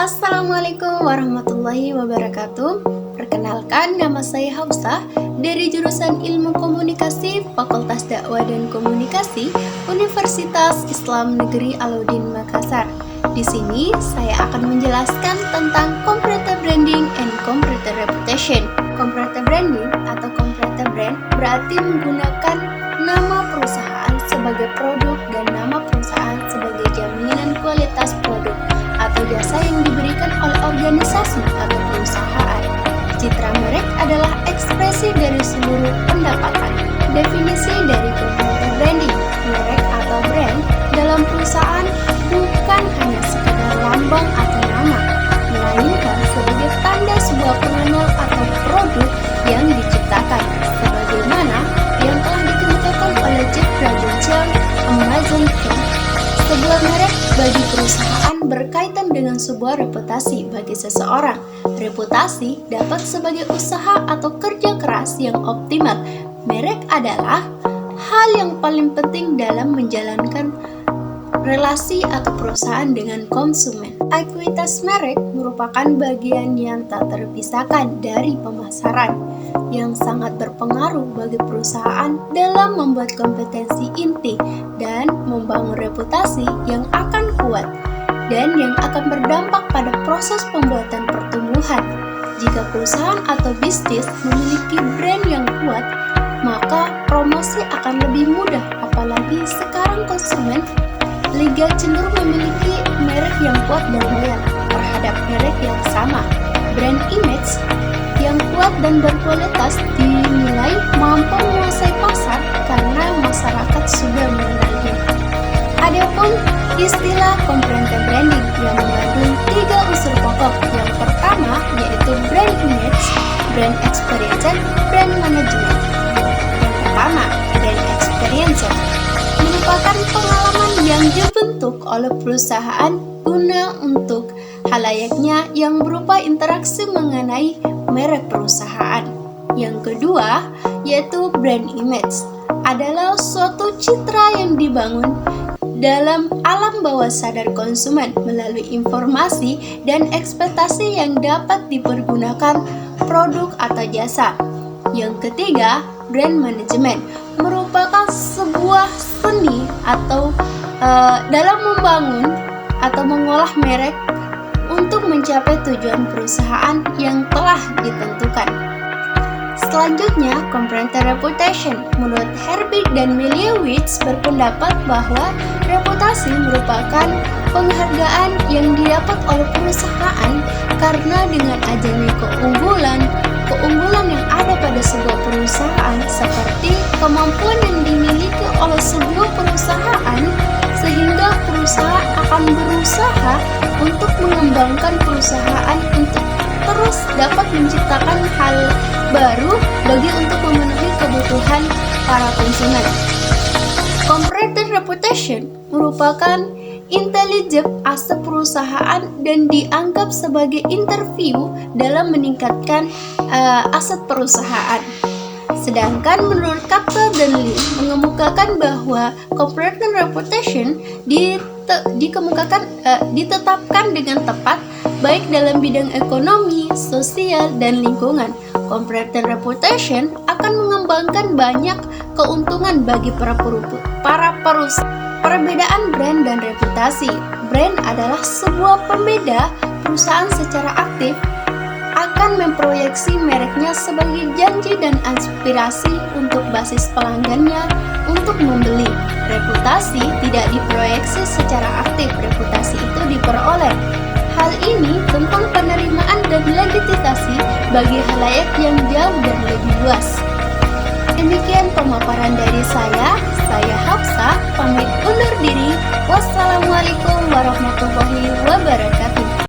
Assalamualaikum warahmatullahi wabarakatuh. Perkenalkan, nama saya Hafsah dari jurusan Ilmu Komunikasi Fakultas Dakwah dan Komunikasi Universitas Islam Negeri Alauddin Makassar. Di sini saya akan menjelaskan tentang comparative branding and comparative reputation. Comparative branding atau comparative brand berarti menggunakan nama perusahaan sebagai produk dan nama perusahaan sebagai jaminan kualitas produk atau jasa yang diberikan oleh organisasi atau perusahaan. Citra merek adalah ekspresi dari seluruh pendapatan. Definisi dari comparative branding, merek atau brand dalam perusahaan bukan hanya sekedar lambang atau nama, melainkan sebagai tanda sebuah pengenal atau produk yang diciptakan, sebagaimana yang telah dikemukakan oleh Jeff Bezos, Amazon. Sebuah merek bagi perusahaan berkaitan dengan sebuah reputasi bagi seseorang. Reputasi dapat sebagai usaha atau kerja keras yang optimal. Merek adalah hal yang paling penting dalam menjalankan relasi atau perusahaan dengan konsumen. Ekuitas merek merupakan bagian yang tak terpisahkan dari pemasaran, yang sangat berpengaruh bagi perusahaan dalam membuat kompetensi inti dan membangun reputasi yang akan kuat dan yang akan berdampak pada proses pembuatan pertumbuhan. Jika perusahaan atau bisnis memiliki brand yang kuat, maka promosi akan lebih mudah, apalagi sekarang konsumen liga cenderung memiliki merek yang kuat dan loyal terhadap merek yang sama. Brand image yang kuat dan berkualitas dinilai mampu menguasai pasar karena masyarakat sudah mengenalnya. Adapun istilah comparative branding yang mengandung 3 unsur pokok. Yang pertama yaitu brand image, brand experience, brand management. Yang pertama, brand experience merupakan pengalaman yang dibentuk oleh perusahaan guna untuk halayaknya yang berupa interaksi mengenai merek perusahaan. Yang kedua, yaitu brand image, adalah suatu citra yang dibangun dalam alam bawah sadar konsumen melalui informasi dan ekspektasi yang dapat dipergunakan produk atau jasa. Yang ketiga, brand management merupakan sebuah seni atau dalam membangun atau mengolah merek untuk mencapai tujuan perusahaan yang telah ditentukan. Selanjutnya, comparative reputation. Menurut Herbig dan Miliewicz berpendapat bahwa reputasi merupakan penghargaan yang didapat oleh perusahaan karena dengan adanya keunggulan yang ada pada sebuah perusahaan, seperti kemampuan yang dimiliki oleh sebuah perusahaan, sehingga perusahaan akan berusaha untuk mengembangkan perusahaan untuk terus dapat menciptakan hal baru bagi untuk memenuhi kebutuhan para konsumen. Comparative reputation merupakan intelijen aset perusahaan dan dianggap sebagai interview dalam meningkatkan aset perusahaan. Sedangkan menurut Kapsel dan Lim mengemukakan bahwa comparative reputation ditetapkan dengan tepat baik dalam bidang ekonomi, sosial, dan lingkungan. Comparative reputation akan mengembangkan banyak keuntungan bagi para perusahaan. Perbedaan brand dan reputasi. Brand adalah sebuah pembeda. Perusahaan secara aktif akan memproyeksi mereknya sebagai janji dan aspirasi untuk basis pelanggannya untuk membeli. Reputasi tidak diproyeksi secara aktif. Reputasi itu diperoleh. Hal ini tentang penerimaan dan legitimasi bagi halayak yang jauh dan lebih luas. Demikian pemaparan dari saya Hafsah, pamit undur diri. Wassalamualaikum warahmatullahi wabarakatuh.